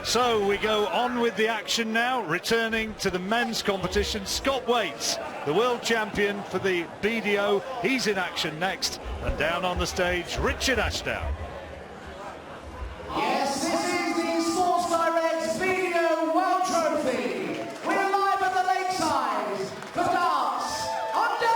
So we go on with the action now, returning to the men's competition. Scott Waits, the world champion for the BDO, he's in action next. And down on the stage, Richard Ashdown. Yes, this is the Sports Direct's BDO World Trophy. We're live at the lakeside for darts on day.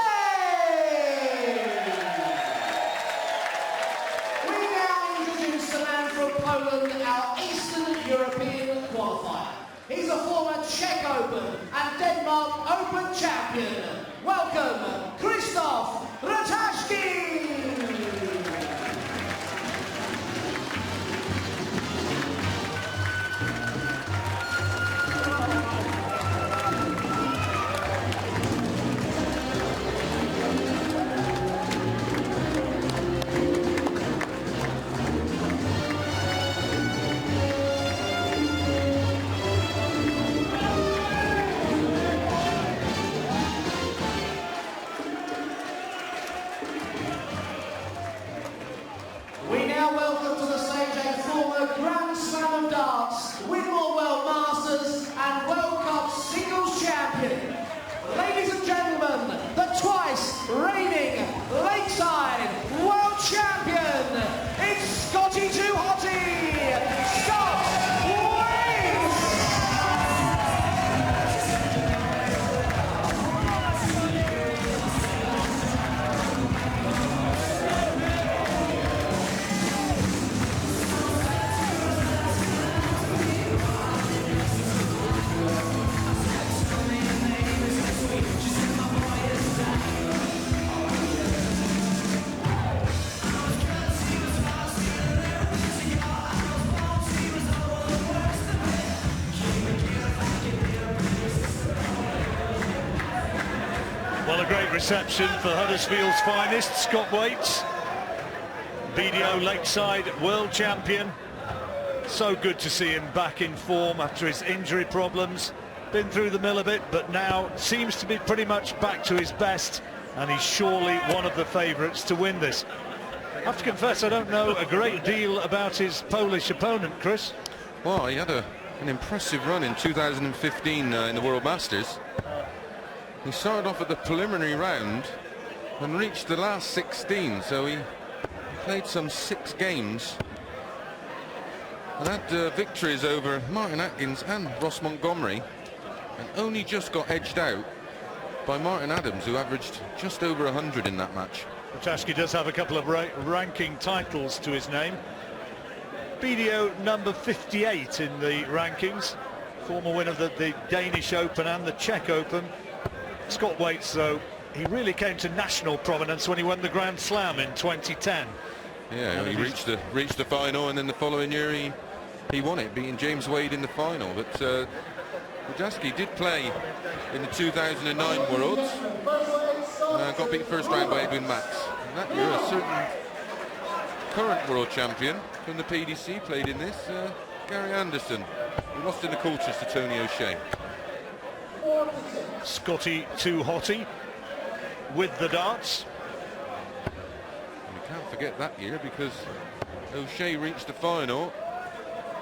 We now introduce the man from Poland, our Eastern European qualifier. He's a former Czech Open and Denmark Open champion. Welcome, Krzysztof Ratajski. Reigning Lakeside World Champion, it's Scotty Too Hotty, Scott Waits! Well, a great reception for Huddersfield's finest, Scott Waits, BDO Lakeside world champion. So good to see him back in form after his injury problems. Been through the mill a bit, but now seems to be pretty much back to his best, and he's surely one of the favourites to win this. I have to confess, I don't know a great deal about his Polish opponent, Chris. Well, he had an impressive run in 2015 in the World Masters. He started off at the preliminary round and reached the last 16, so he played some 6 games and had victories over Martin Atkins and Ross Montgomery, and only just got edged out by Martin Adams, who averaged just over 100 in that match. Ratajski does have a couple of ranking titles to his name. BDO number 58 in the rankings, former winner of the Danish Open and the Czech Open. Scott Waits, though, he really came to national prominence when he won the Grand Slam in 2010. Yeah, he reached the final, and then the following year he won it, beating James Wade in the final. But Ratajski did play in the 2009 Worlds, got beat first round by Edwin Max. And that year, a certain current world champion from the PDC played in this, Gary Anderson, who lost in the quarters to Tony O'Shea. Scotty Too Hotty with the darts. And you can't forget that year, because O'Shea reached the final,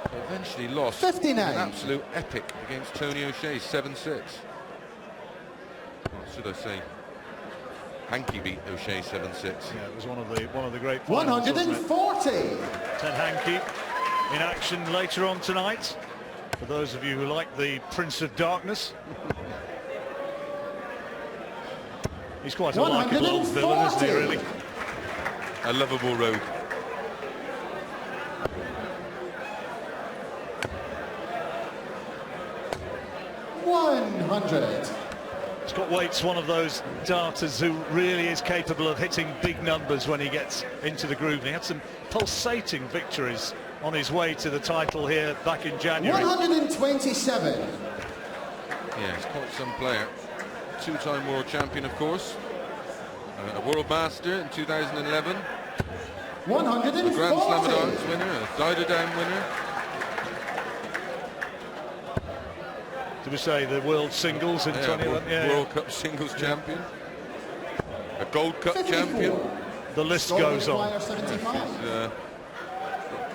but eventually lost 59. an absolute epic against Tony O'Shea, 7-6. Well, should I say, Hankey beat O'Shea 7-6. Yeah, it was one of the great finals, 140. Ted Hankey in action later on tonight, for those of you who like the Prince of Darkness. He's quite a likeable old villain, isn't he, really? A lovable rogue. Scott Waits, one of those darters who really is capable of hitting big numbers when he gets into the groove. And he had some pulsating victories on his way to the title here back in January. 127. Yeah, he's quite some player. Two-time world champion, of course. A world master in 2011. 140. A Grand Slam of Darts winner, a Daidadown winner. Did we say the World Singles in 2011? Yeah. World Cup Singles champion. A Gold Cup 54. Champion. The list goes on.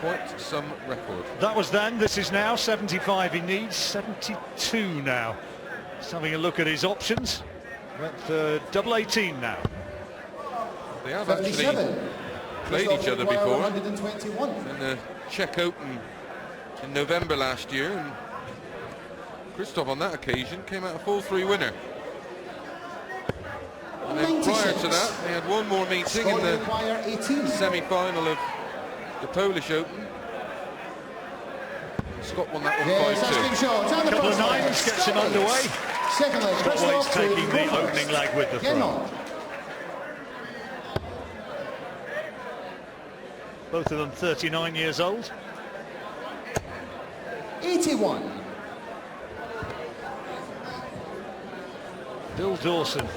quite some record. That was then, this is now. 75 he needs, 72 now. Just having a look at his options. Went for double 18 now. They have actually played each other before 121. in the Czech Open in November last year, and Krzysztof on that occasion came out a 4-3 winner. And then prior to that, they had one more meeting in the semi-final of the Polish Open. Scott won that one 5-2. Couple of nines gets him underway. Scott Waite's taking the opening leg with the throw. Both of them 39 years old. 81. Bill Dawson,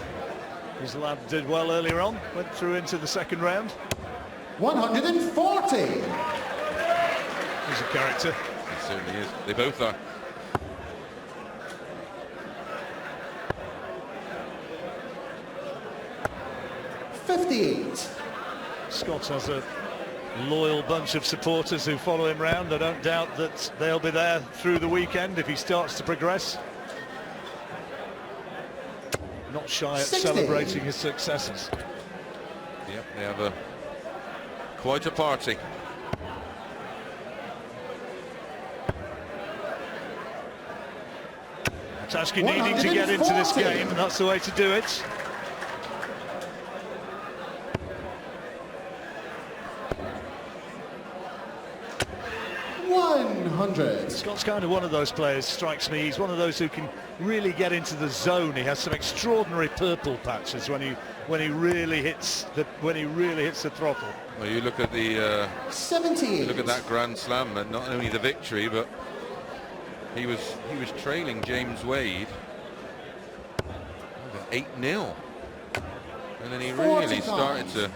his lad did well earlier on, went through into the second round. 140. He's a character. He certainly is. They both are. Scott has a loyal bunch of supporters who follow him round. I don't doubt that they'll be there through the weekend if he starts to progress. Not shy at 60. celebrating his successes. Yep, they have quite a party. Ratajski needing to get into this game, and that's the way to do it. Scott's kind of one of those players, strikes me. He's one of those who can really get into the zone. He has some extraordinary purple patches when he really hits the throttle. Well, you look at the 78. look at that Grand Slam, and not only the victory, but he was trailing James Wade 8-0, and then he really started to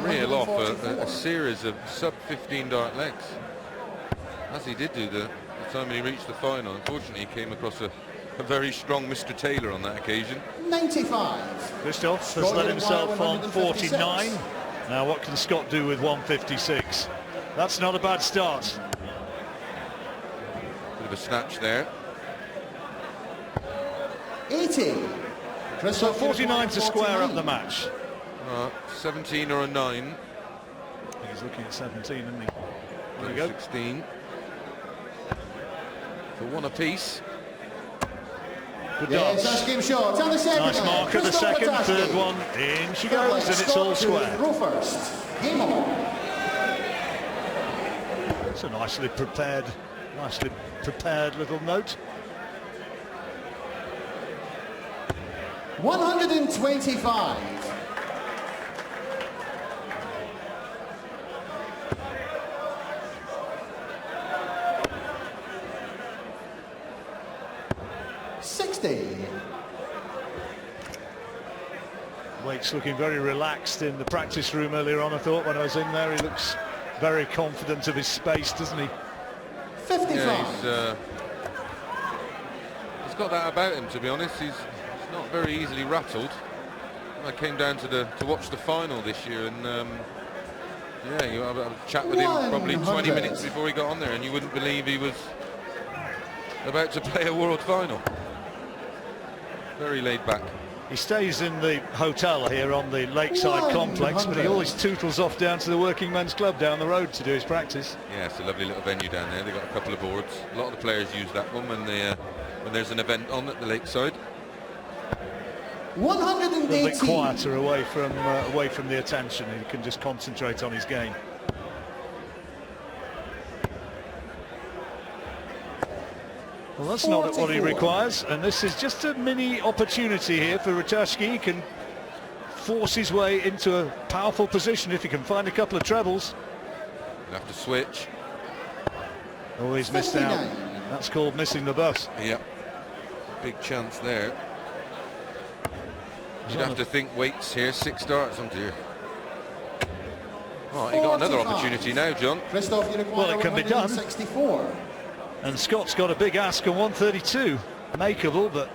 reel off a series of sub-15 dart legs, as he did do the time he reached the final. Unfortunately, he came across a very strong Mr. Taylor on that occasion. 95. Krzysztof has let himself on 49. Now what can Scott do with 156? That's not a bad start. Bit of a snatch there. 80. So 49 to square up the match. 17 or a 9. He's looking at 17, isn't he? There we go. 16. For one apiece. Good Yes, dance. that's game shot. On the second Nice mark at the second, third one. In she goes, and it's all square. Go first. Game on. It's a nicely prepared little note. 125. Waite's looking very relaxed in the practice room earlier on. I thought when I was in there, he looks very confident of his space, doesn't he? 55. Yeah, he's got that about him, to be honest. He's not very easily rattled. I came down to watch the final this year, and yeah, you have a chat with him probably 20 minutes before he got on there, and you wouldn't believe he was about to play a world final. Very laid back. He stays in the hotel here on the lakeside complex, but he always tootles off down to the working men's club down the road to do his practice. Yeah, it's a lovely little venue down there. They've got a couple of boards. A lot of the players use that one when there's an event on at the lakeside. 118. A little bit quieter away from the attention. He can just concentrate on his game. Well, that's 44. Not what he requires, and this is just a mini opportunity here for Ratajski. He can force his way into a powerful position if he can find a couple of trebles. He'll have to switch. Oh, he's missed out. That's called missing the bus. Yep. Big chance there. You'd have to think Waite's here, 6 darts. Oh dear. Oh, he got another opportunity now, John. Well, it can be done. 64. And Scott's got a big ask on 132. Makeable, but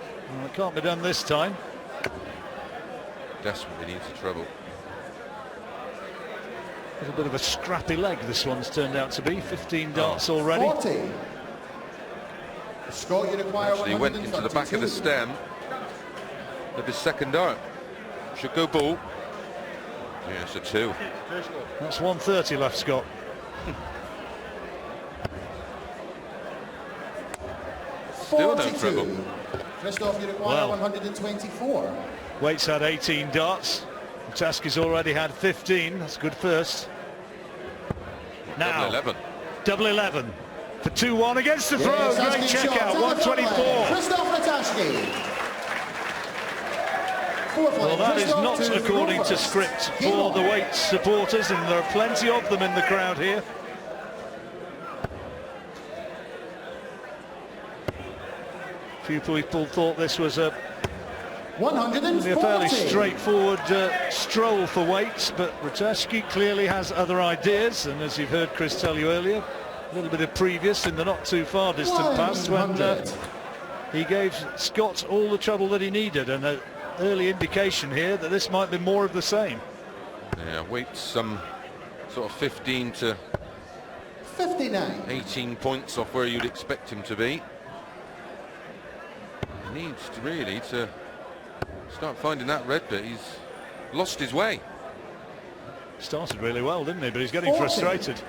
it can't be done this time. Desperately needs a treble. A little bit of a scrappy leg this one's turned out to be. 15 darts already. 40. Scott, you require Actually went into the back of the stem of his second dart. Should go ball. Yeah, it's a 2. That's 130 left, Scott. Still no treble. Krzysztof, you require 124. Waits had 18 darts. Ratajski's already had 15. That's a good first. Now, Double 11. Double 11 for 2-1 against the throw. Great check out, 124. Krzysztof Ratajski. Well, that is not according to script for the Waits supporters, and there are plenty of them in the crowd here. Few people thought this was a 140. a fairly straightforward stroll for Waits, but Ratajski clearly has other ideas, and as you've heard Chris tell you earlier, a little bit of previous in the not too far distant past when he gave Scott all the trouble that he needed, and an early indication here that this might be more of the same. Yeah, Waits some sort of 15 to 59. 18 points off where you'd expect him to be. He needs to really to start finding that red bit. He's lost his way. Started really well, didn't he? But he's getting frustrated.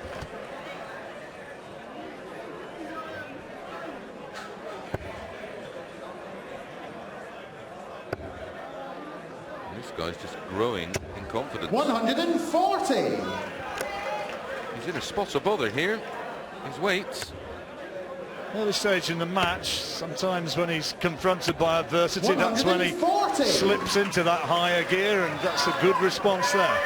This guy's just growing in confidence. 140. He's in a spot of bother here. His Waits. Early stage in the match, sometimes when he's confronted by adversity, that's when he slips into that higher gear, and that's a good response there.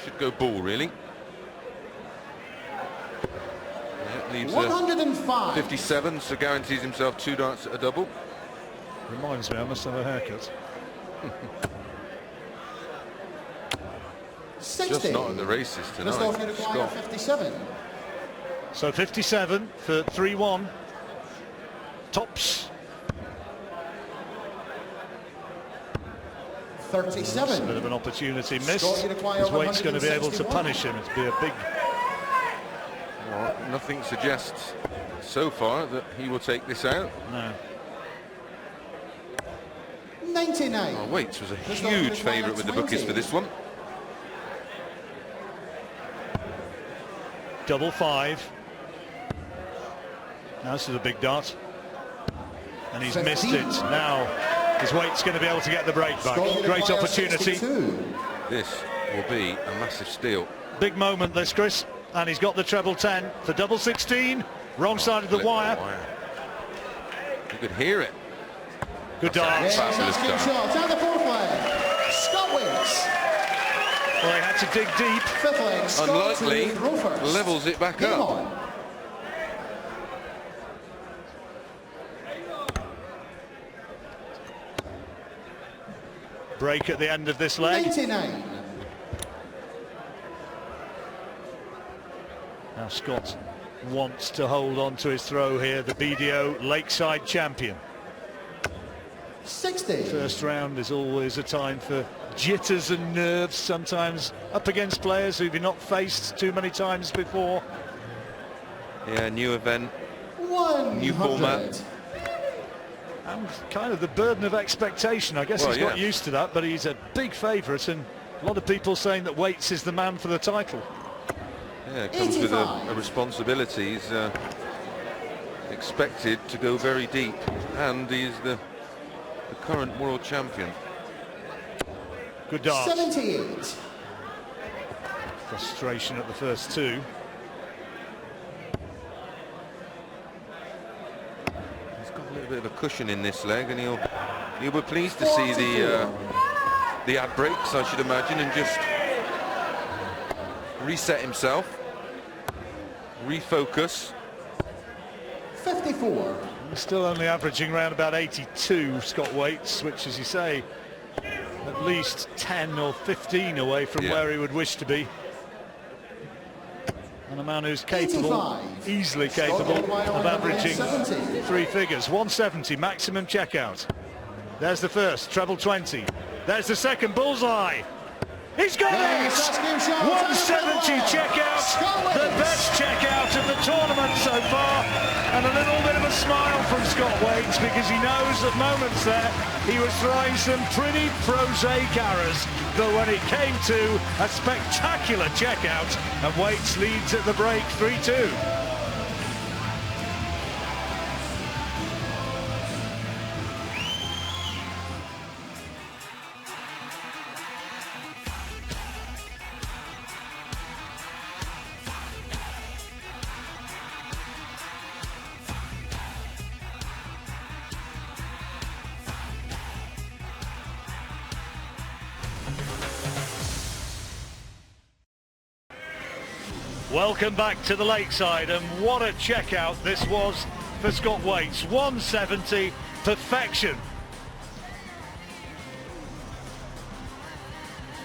Should go ball, really. Yeah, leaves 105. 57, so guarantees himself 2 darts at a double. Reminds me, I must have a haircut. 60. Just not in the races tonight. Krzysztof, you require 57. So 57 for 3-1. Tops. 37. A bit of an opportunity missed. Scott, you require His Waits going to be able to 161. punish him. It'd be a big... Well, nothing suggests so far that he will take this out. No. 99. Oh, Waits was a huge favourite with the bookies for this one. Double 5. Now this is a big dart. And he's 15. missed it. Now his Waits going to be able to get the break back. Scott, you Great require opportunity. 62. This will be a massive steal. Big moment this, Chris. And he's got the treble 10 for double 16. Wrong side of the wire. You could hear it. Good dart. Yes, Fabulous that's good dart. shot. And the fourth leg. Scott Waits. Well, he had to dig deep. Fifth leg. Scott Unlikely, to throw first. levels it back Game up. on. Break at the end of this leg. 99. Now Scott wants to hold on to his throw here. The BDO Lakeside champion. 60. First round is always a time for jitters and nerves, sometimes up against players who you've not faced too many times before. Yeah, new event. 100. New format. And kind of the burden of expectation. I guess Well, he's got yeah. used to that, but he's a big favourite, and a lot of people saying that Waits is the man for the title. Yeah, it comes with 85. a responsibility. He's expected to go very deep, and he's the current world champion. Good dart. 78. Frustration at the first two. He's got a little bit of a cushion in this leg, and he'll be pleased to see the ad breaks, I should imagine, and just reset himself, refocus. 54. He's still only averaging around about 82, Scott Waits, which, as you say, at least 10 or 15 away from where he would wish to be. And a man who's capable, 85. easily capable of averaging 170. 3 figures. 170 maximum checkout. There's the first, treble 20. There's the second, bullseye. He's got it! 170 checkout, the best checkout of the tournament so far, and a little bit of a smile from Scott Waits because he knows at moments there he was throwing some pretty prosaic arrows, but when it came to a spectacular checkout, and Waits leads at the break 3-2. Welcome back to the Lakeside, and what a checkout this was for Scott Waits. 170, perfection.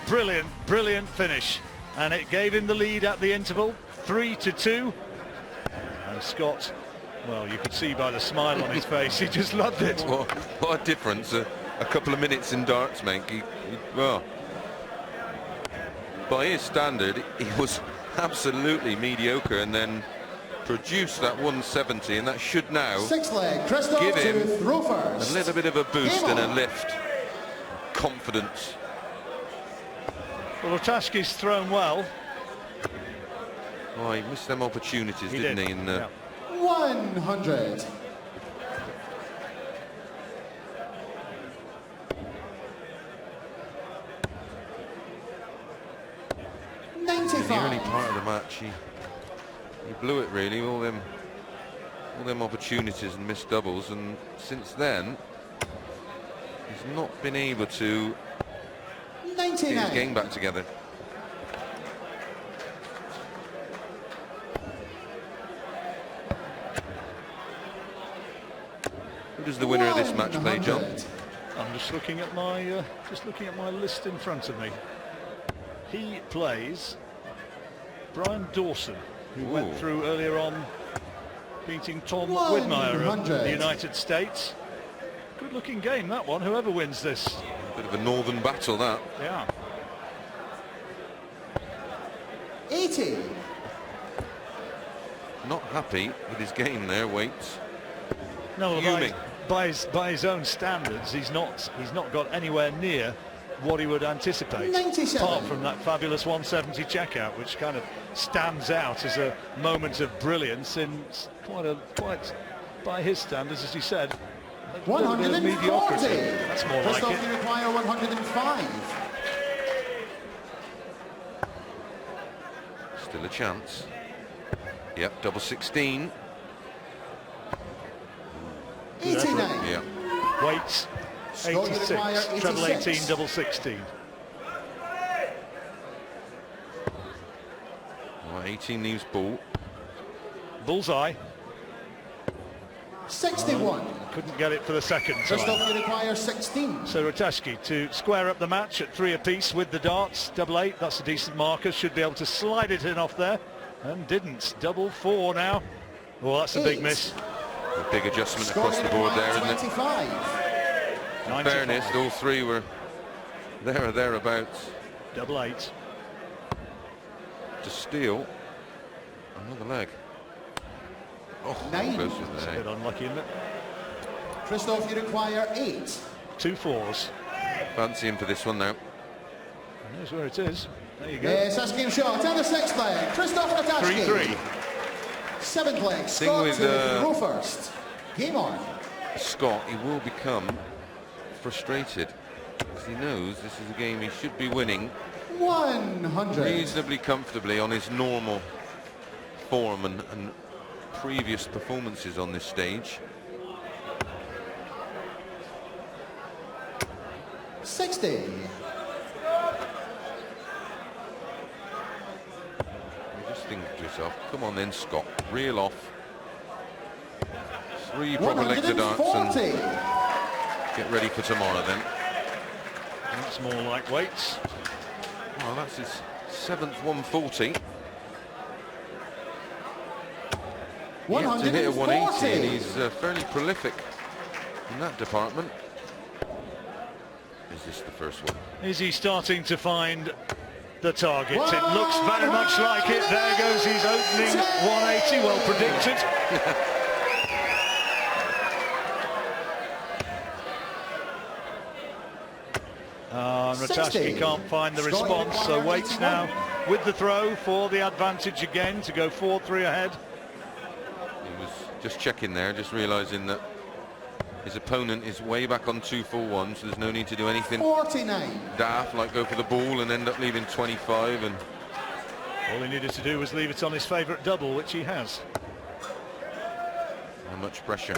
Brilliant, brilliant finish, and it gave him the lead at the interval, 3-2. And Scott, well, you could see by the smile on his face, he just loved it. What a difference a couple of minutes in darts make. Well, by his standard, he was absolutely mediocre, and then produced that 170, and that should now give him a little bit of a boost and a lift, confidence. Well, Ratajski's thrown well. Oh, he missed them opportunities, didn't he? In, 100. In the early part of the match, he blew it really, all them opportunities and missed doubles, and since then he's not been able to get his game back together. Who does the winner of this match play, John? I'm just looking at my list in front of me. He plays Brian Dawson, who went through earlier on, beating Tom Widmeyer of the United States. Good looking game, that one, whoever wins this. Bit of a northern battle, that. Yeah. 80. Not happy with his game there, Waits. No, by his own standards, he's not got anywhere near what he would anticipate, 97. apart from that fabulous 170 checkout, which kind of stands out as a moment of brilliance in quite by his standards, as he said, a little bit of 140. mediocrity. That's more like Krzysztof, it. you require 105. Still a chance. Yep, double 16. 89. Yeah. Waits, Scott, you 86, require treble 18, 86. double 16. Well, 18 leaves ball. Bullseye. 61. Couldn't get it for the second time. Krzysztof, you require 16. So Ratajski to square up the match at 3 apiece with the darts. Double 8, that's a decent marker. Should be able to slide it in off there, and didn't. Double 4 now. Well, that's a big miss. A big adjustment across the board there, isn't it? 25. In fairness, all three were there or thereabouts. Double 8. To steal another leg. Oh, 9. close with It's the a bit unlucky, isn't it? Krzysztof, you require 8. 2 4s. Fancy him for this one now. There's where it is. There you go. Yes, that's game shot. And the 6th leg, Krzysztof Ratajski. 3-3. 7th leg, Thing Scott with, to go first. Game on. Scott, he will become frustrated because he knows this is a game he should be winning 100. reasonably comfortably on his normal form and previous performances on this stage. 60. He just thinks to himself, come on then, Scott, reel off. 3 proper legs of darts and get ready for tomorrow then. That's more like Waits. Well, that's his 7th 140. Yet to hit a 180, and he's fairly prolific in that department. this the first one? Is he starting to find the target? It looks very much like it. There goes his opening 180, well predicted. Ratajski can't find the response, so waits now with the throw for the advantage again to go 4-3 ahead. He was just checking there, just realizing that his opponent is way back on 2-4-1, so there's no need to do anything 49. daft like go for the ball and end up leaving 25. And all he needed to do was leave it on his favourite double, which he has. How much pressure?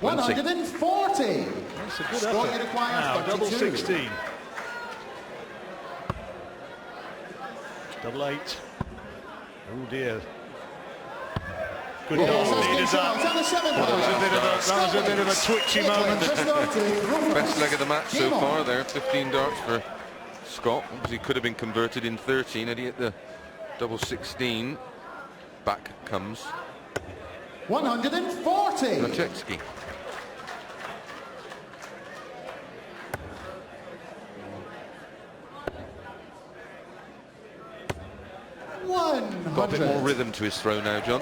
140. That's a good Score effort. you require Now, 32. double 16. Double 8. Oh dear. Good goal. Needed that. That was a bit of a twitchy moment. Best leg of the match so far there. 15 darts for Scott. Obviously could have been converted in 13 had he hit the double 16. Back comes 140. Ratajski. Got a bit more rhythm to his throw now, John.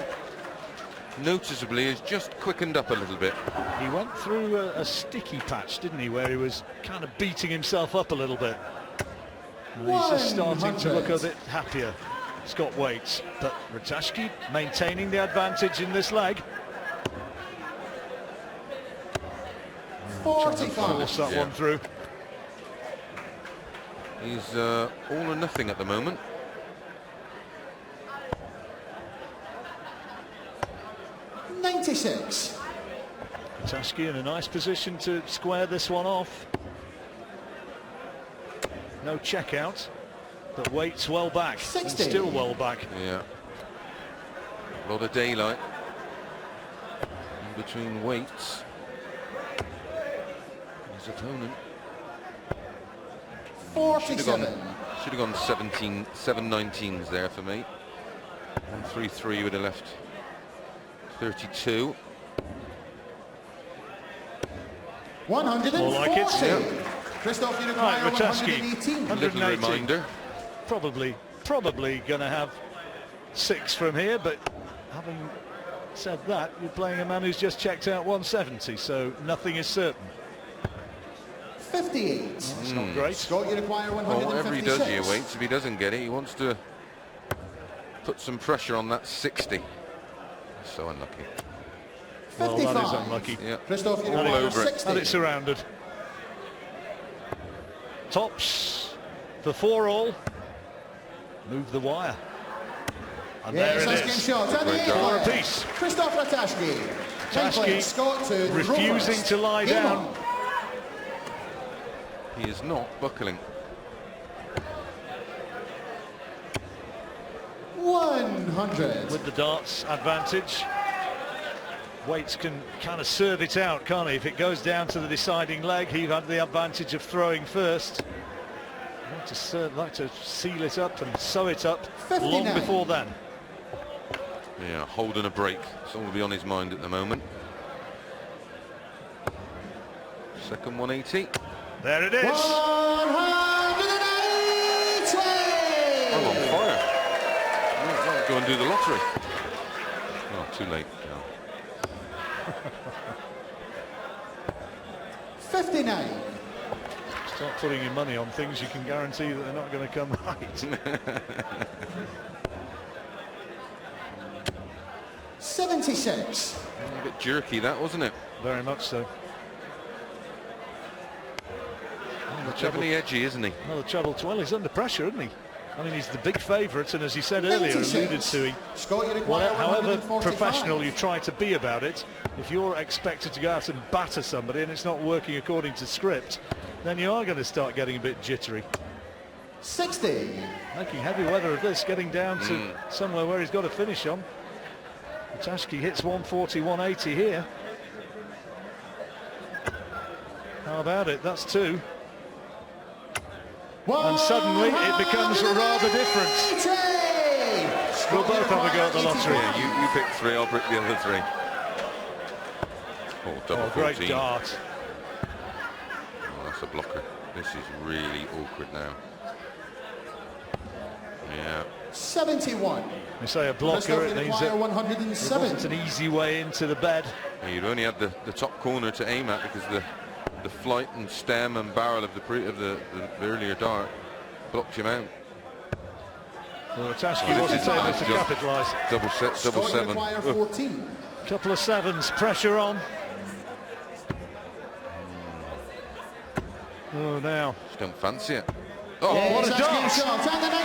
Noticeably has just quickened up a little bit. He went through a sticky patch, didn't he, where he was kind of beating himself up a little bit. And he's just starting to look a bit happier, Scott Waits. But Ratajski maintaining the advantage in this leg. 45. Force that one through. He's all or nothing at the moment. 96. Ratajski in a nice position to square this one off. No check out, but Waits well back. 60. And still well back. Yeah. A lot of daylight in between Waits and his opponent. 47. Should have gone 7-19s there for me. 1-3-3 would have left 32. 140. More like it. Yep. Krzysztof, you Right, require Ratajski. 118. Little 180. reminder. Probably going to have 6 from here, but having said that, you're playing a man who's just checked out 170, so nothing is certain. 58. That's not great. Scott, you require Well, 156. whatever he does here, Waits, if he doesn't get it, he wants to put some pressure on that 60. So unlucky. Well, 55. that is unlucky. Yeah. Krzysztof, you All require over it. 60. And it's surrounded. Tops for 4-all. Move the wire. And Yes, there nice it game is. shot. And Great the goal. eight player, Apiece. Krzysztof Ratajski. Ratajski Scott to refusing Rovers. to lie Game down. on. He is not buckling. 100. With the darts advantage. Waits can kind of serve it out, can't he? If it goes down to the deciding leg, he'd have the advantage of throwing first. Like to seal it up and sew it up 59. long before then. Yeah, holding a break. It's all to be on his mind at the moment. Second 180. There it is. 180. Oh, on fire. Oh, go and do the lottery. Oh, too late. No. 59. Start putting your money on things you can guarantee that they're not going to come right. 76. A bit jerky that, wasn't it? Very much so. Definitely edgy, isn't he? Well, the trouble, well, he's under pressure, isn't he? I mean, he's the big favourite, and as he said earlier, 96. alluded to, Scott, you require however 145. professional you try to be about it, if you're expected to go out and batter somebody and it's not working according to script, then you are going to start getting a bit jittery. 60. Making heavy weather of this, getting down to somewhere where he's got to finish on. Ratajski hits 140, 180 here. How about it? That's 2. And suddenly it becomes rather different. We'll both have a go at the lottery. Yeah, you pick 3, I'll pick the other 3. Oh, double Oh, great 14. dart. Oh, that's a blocker. This is really awkward now. Yeah. 71. You say a blocker, it means that it 107. wasn't an easy way into the bed. Yeah, you'd only had the top corner to aim at because the flight and stem and barrel of the earlier dart blocked him out. Well, Ratajski wasn't able to capitalise. Double seven. Require 14. Couple of sevens, pressure on. Oh, now. Just don't fancy it. Oh, Yeah, what a dart!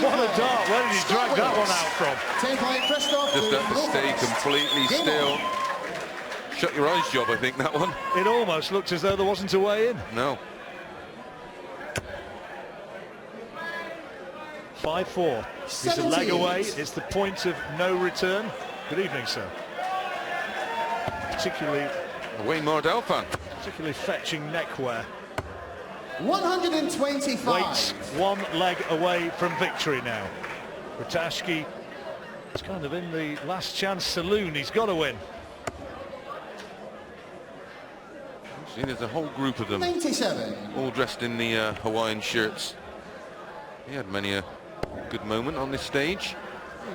What a dart! Where did he drag that one out from? 10-point Krzysztof. just have to stay completely still. Shut your eyes job, I think, that one. It almost looked as though there wasn't a way in. No. 5-4. He's a leg away. It's the point of no return. Good evening, sir. Particularly Wayne Mardell fan. fetching neckwear. 125. Waits one leg away from victory now. Ratajski is kind of in the last chance saloon. He's got to win. See, there's a whole group of them, 97. all dressed in the Hawaiian shirts. He had many a good moment on this stage.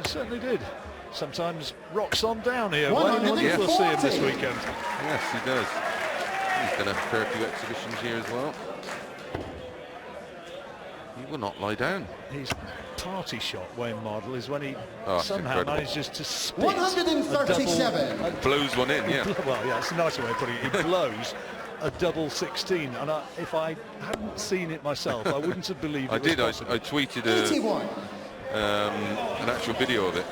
He certainly did. Sometimes rocks on down here. Wayne, 140. we'll see him this weekend. Yes, he does. He's done a fair few exhibitions here as well. He will not lie down. His party shot, Wayne Mardell, is when he Oh, somehow incredible. manages to spit 137. Blows one in, yeah. Well, yeah, it's a nicer way of putting it. He blows a double 16, and if I hadn't seen it myself, I wouldn't have believed it. I did. I possible. tweeted 81. an actual video of it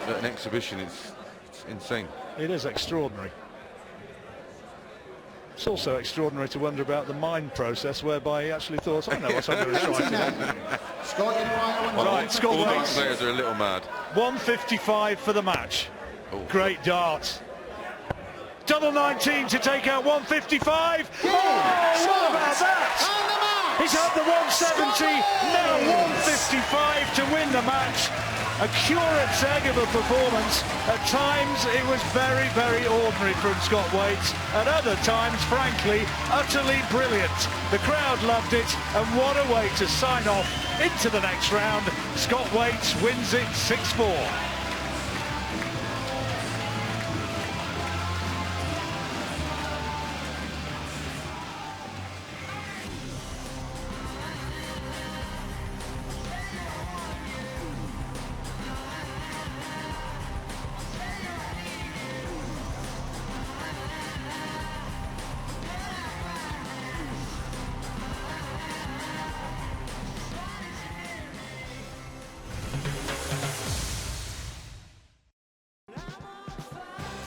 at an exhibition. It's insane. It is extraordinary. It's also extraordinary to wonder about the mind process whereby he actually thought, I know what I'm going to try to do. 99. Scott Inquire. Right, Scott All dart Waits. players are a little mad. 155 for the match. Oh. Great dart. Double 19 to take out 155. Oh, what about that? And the match. He's had the 170, now 155 to win the match. A curate's egg of a performance. At times it was very, very ordinary from Scott Waits. At other times, frankly, utterly brilliant. The crowd loved it, and what a way to sign off into the next round. Scott Waits wins it 6-4.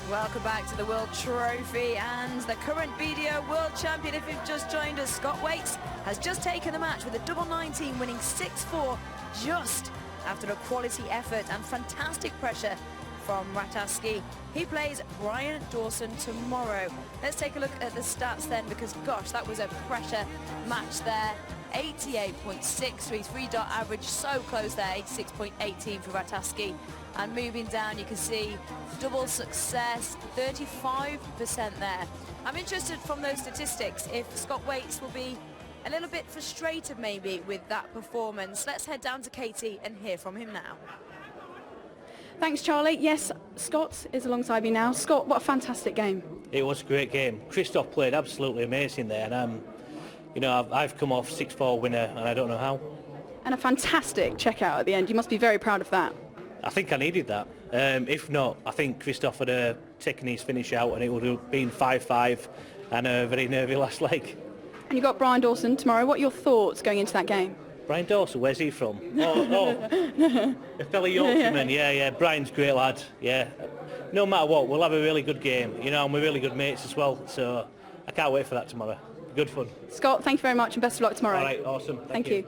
Welcome back to the World Trophy, and the current BDO World Champion, if you've just joined us, Scott Waits, has just taken the match with a double 19, winning 6-4 just after a quality effort and fantastic pressure from Ratajski. He plays Brian Dawson tomorrow. Let's take a look at the stats then, because gosh, that was a pressure match there. 88.63 3-dot average, so close there. 86.18 for Ratajski. And moving down, you can see double success, 35% there. I'm interested from those statistics if Scott Waits will be a little bit frustrated maybe with that performance. Let's head down to Katie and hear from him now. Thanks, Charlie. Yes, Scott is alongside me now. Scott, what a fantastic game. It was a great game. Krzysztof played absolutely amazing there, and you know, I've come off 6-4 winner, and I don't know how. And a fantastic checkout at the end. You must be very proud of that. I think I needed that. If not, I think Krzysztof had taken his finish out, and it would have been 5-5 and a very nervy last leg. And you've got Brian Dawson tomorrow. What are your thoughts going into that game? Brian Dawson, where's he from? A fellow Yorkshireman, yeah. Brian's a great lad, yeah. No matter what, we'll have a really good game, you know, and we're really good mates as well, so I can't wait for that tomorrow. Good fun. Scott, thank you very much and best of luck tomorrow. All right, awesome. Thank you.